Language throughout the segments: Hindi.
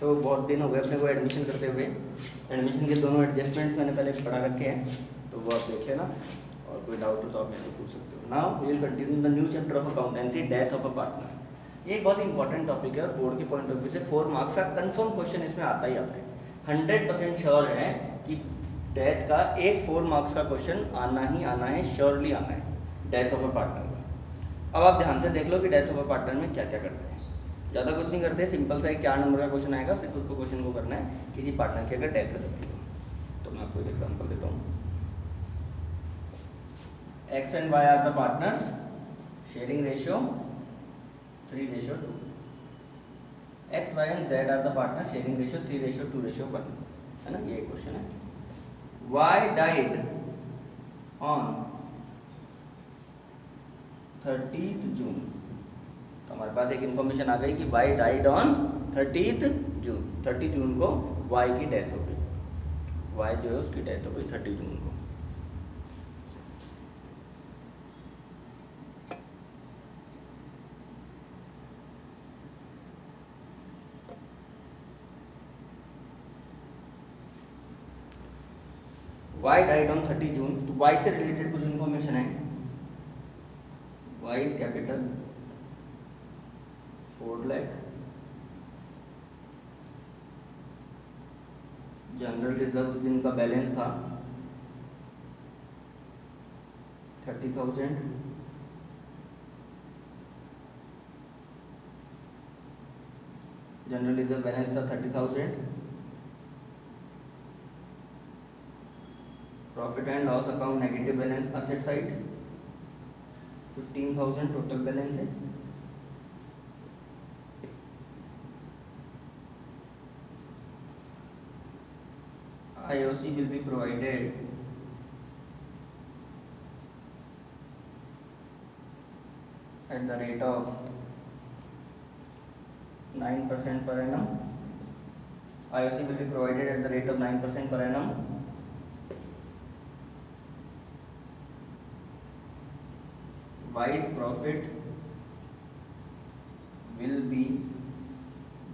सो बहुत दिन हो गए अपने को एडमिशन करते हुए। एडमिशन के दोनों एडजस्टमेंट्स मैंने पहले पढ़ा रखे हैं, तो वो आप देख लेना और कोई डाउट हो तो आप मेरे से पूछ सकते हो। Now we will continue the new chapter of accountancy, death of a partner. ये एक बहुत इंपॉर्टेंट टॉपिक है और बोर्ड के पॉइंट ऑफ व्यू से 4 मार्क्स का कंफर्म क्वेश्चन इसमें आता ही आता है। 100% श्योर है कि डेथ का एक 4 मार्क्स का क्वेश्चन आना ही आना है, श्योरली आना है डेथ ऑफ अ पार्टनर का। अब आप ध्यान से देख लो कि डेथ ऑफ अ पार्टनर में क्या क्या करते हैं। ज़्यादा कुछ नहीं करते, सिंपल सा एक 4 नंबर का क्वेश्चन आएगा, सिर्फ उसको क्वेश्चन को करना है किसी पार्टनर की अगर डेथ हो जाती है। तो मैं आपको एक एग्जांपल देता हूँ। X and Y are the partners, sharing ratio 3:2। X Y and Z are the partner, sharing ratio 3:2:1, है ना, ये क्वेश्चन है। Y died on 30th June. तो हमारे पास एक इन्फॉर्मेशन आ गई कि Y died on 30th June. 30 जून को वाई की डेथ हो गई। वाई जो है उसकी डेथ हो गई 30 जून को। वाई डाइड ऑन 30 जून, तो वाई से रिलेटेड कुछ इन्फॉर्मेशन है। Y is capital 4 lakh, general reserve उस दिन का बैलेंस था 30,000, जनरल रिजर्व बैलेंस था 30,000। Profit and loss account negative balance, asset side 15,000 total balance है। IOC will be provided at the rate of 9% per annum. IOC will be provided at the rate of 9% per annum. Y's profit will be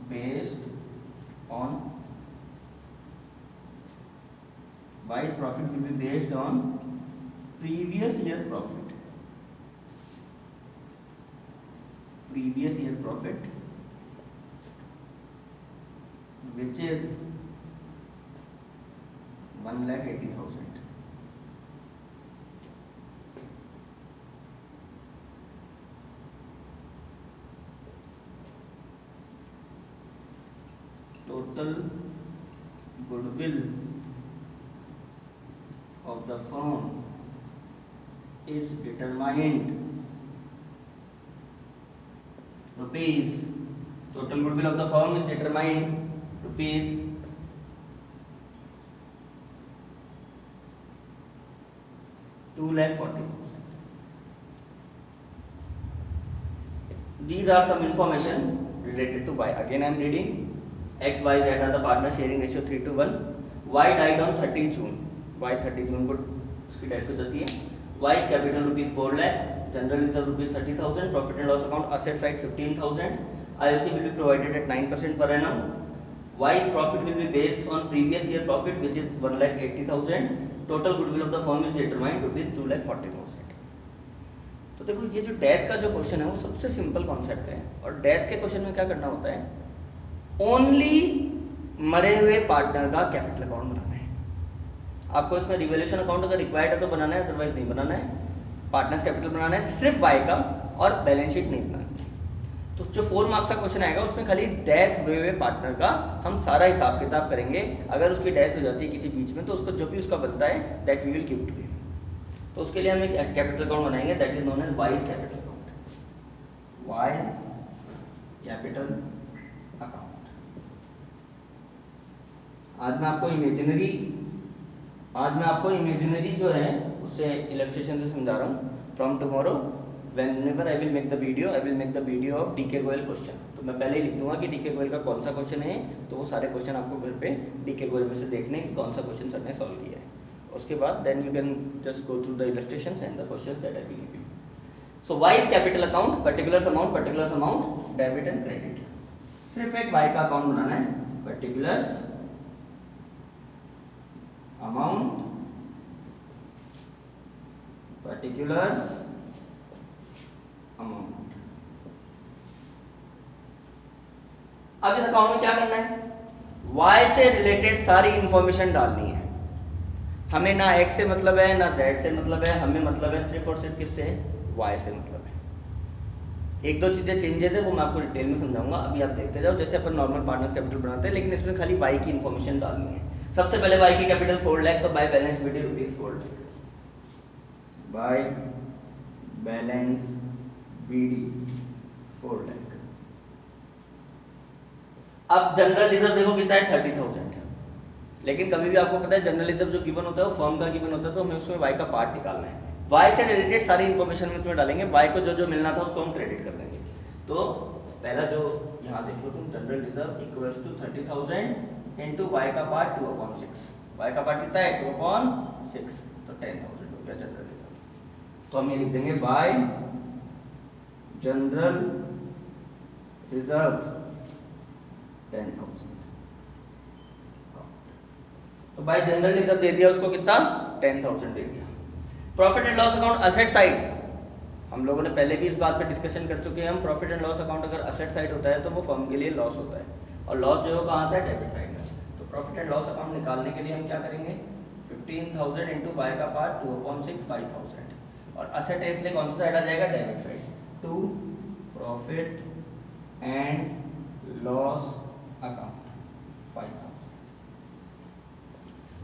based on Y's profit will be based on previous year profit. Previous year profit, which is 1,80,000. Total goodwill of the firm is determined rupees. Total goodwill of the firm is determined rupees 2,40,000. These are some information related to Y. Again I am reading. X, Y, Z are the partners, sharing ratio 3:1. Y died on 30 June. Y 30 जून को उसकी डेथ हो जाती है। Y is capital rupees 4 lakh, general reserve rupees 30,000, profit and loss account asset side 15,000. IOC will be provided at 9% per annum. Y's profit will be based on previous year profit, which is 1,80,000. Total goodwill of the firm is determined rupees 2,40,000. तो देखो ये जो डेथ का जो क्वेश्चन है वो सबसे सिंपल कॉन्सेप्ट है। और डेथ के क्वेश्चन में क्या करना होता है, ओनली मरे हुए पार्टनर का कैपिटल अकाउंट बनाना है। आपको इसमें रिवैल्यूएशन अकाउंट अगर रिक्वायर्ड है तो बनाना है, अदरवाइज नहीं बनाना है। पार्टनर्स कैपिटल बनाना है सिर्फ वाई का, और बैलेंस शीट नहीं बनाना है। तो जो 4 मार्क्स का क्वेश्चन आएगा उसमें खाली डेथ हुए हुए पार्टनर का हम सारा हिसाब किताब करेंगे। अगर उसकी डेथ हो जाती है किसी बीच में तो उसको जो भी उसका बनता है that we will give to him. तो उसके लिए हम एक कैपिटल अकाउंट बनाएंगे, that is known as Y's capital account. Y's capital account. आज मैं आपको इमेजिनरी जो है उससे इलस्ट्रेशन से समझा रहा हूँ। From tomorrow whenever I will make the video of DK Goel question. तो मैं पहले ही लिख दूंगा कि डीके गोयल का कौन सा क्वेश्चन है, तो वो सारे क्वेश्चन आपको घर पे डीके गोयल में से देखने कि कौन सा क्वेश्चन सर ने सॉल्व किया है। उसके बाद then you can just go through the illustrations and the questions that I will give you. So Y is capital account, particular amount, debit and credit. सिर्फ एक वाई का अकाउंट बनाना है particulars amount, particulars amount। अब इस अकाउंट में क्या करना है, y से रिलेटेड सारी इंफॉर्मेशन डालनी है। हमें ना x से मतलब है ना z से मतलब है, हमें मतलब है सिर्फ और सिर्फ किससे, y से मतलब है। एक दो चीजें चेंजेस है वो मैं आपको डिटेल में समझाऊंगा, अभी आप देखते जाओ। जैसे अपन नॉर्मल पार्टनर्स कैपिटल बनाते हैं, लेकिन इसमें खाली y की इंफॉर्मेशन डालनी है। सबसे पहले y की कैपिटल 4 लाख, तो by balance BD rupees 4 lakh, by balance BD 4 lakh. अब जनरल रिजर्व देखो कितना है, 30,000 है। लेकिन कभी भी आपको पता है जनरल रिजर्व जो गिवन होता है वो फर्म का गिवन होता है, तो हमें उसमें y का पार्ट निकालना है। y से रिलेटेड सारी इंफॉर्मेशन में इसमें डालेंगे, y को जो जो मिलना था उसको हम क्रेडिट कर देंगे। तो पहला जो यहाँ देखो तुम, general reserve equals to 30,000 into y का पार्ट 2/6। y का पार्ट कितना है, 2/6, तो 10,000 हो गया जनरल रिजर्व। तो हम ये लिख देंगे बाय जनरल रिजर्व 10,000। तो बाय जनरल रिजर्व दे दिया उसको कितना, 10,000 दे दिया। Profit and loss account asset side, हम लोगों ने पहले भी इस बात पे डिस्कशन कर चुके हैं हम। प्रॉफिट एंड लॉस अकाउंट अगर असेट साइड होता है तो वो फर्म के लिए लॉस होता है, और लॉस जो कहाँ आता है, डेबिट साइड में। तो प्रॉफिट एंड लॉस अकाउंट निकालने के लिए हम क्या करेंगे, 15,000 इंटू वाई का पार्ट 2/6 5,000, और असेट है इसलिए कौन सा साइड आ जाएगा, debit side. To profit and loss account 5,000,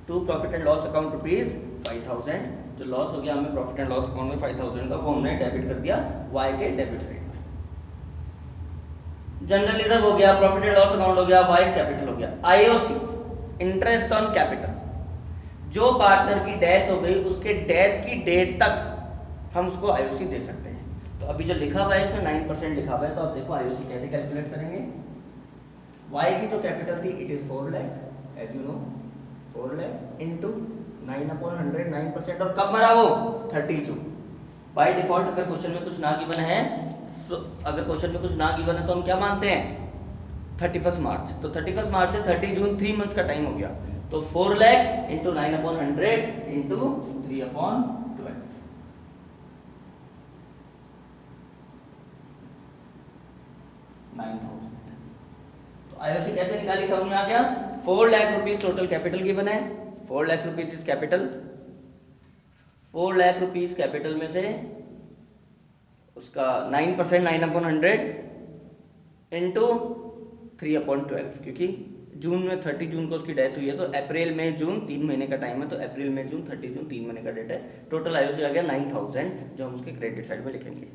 to profit and loss account rupees 5,000। जो लॉस हो गया हमें प्रॉफिट एंड लॉस अकाउंट में 5,000 का, वो हमने डेबिट कर दिया वाई के डेबिट साइड में। जनरल रिजर्व हो गया, प्रॉफिट एंड लॉस अकाउंट हो गया, वाइस कैपिटल हो गया। आईओसी, इंटरेस्ट ऑन कैपिटल, जो पार्टनर की डेथ हो गई उसके डेथ की डेट तक हम उसको आईओसी दे सकते हैं। तो अभी जो लिखा हुआ है इसमें 9% लिखा हुआ है, तो आप देखो आईओसी कैसे कैलकुलेट करेंगे। वाई की जो कैपिटल थी it is 4 lakh as you know, 4 lakh into 9/100 9%, और कब मरा वो, 30 जून। बाय डिफॉल्ट अगर क्वेश्चन में कुछ ना गिवन है, तो अगर क्वेश्चन में कुछ ना गिवन है तो हम क्या मानते हैं, 31 मार्च। तो 31 मार्च से 30 जून 3 मंथ्स का टाइम हो गया। तो 4 लाख इंटू 9/100 इंटू 3/12, 9,000। तो आईओसी कैसे निकाली, समझ में आ गया। 4 lakh rupees total capital given है, 4 lakh rupees is capital. 4 lakh rupees capital में से उसका 9% 9/100 इंटू 3/12, क्योंकि जून में 30 जून को उसकी डेथ हुई है, तो अप्रैल मई जून 3 महीने का टाइम है, तो अप्रैल मई जून 30 जून 3 महीने का डेट है। टोटल आईओसी आ गया 9,000, जो हम उसके क्रेडिट साइड में लिखेंगे।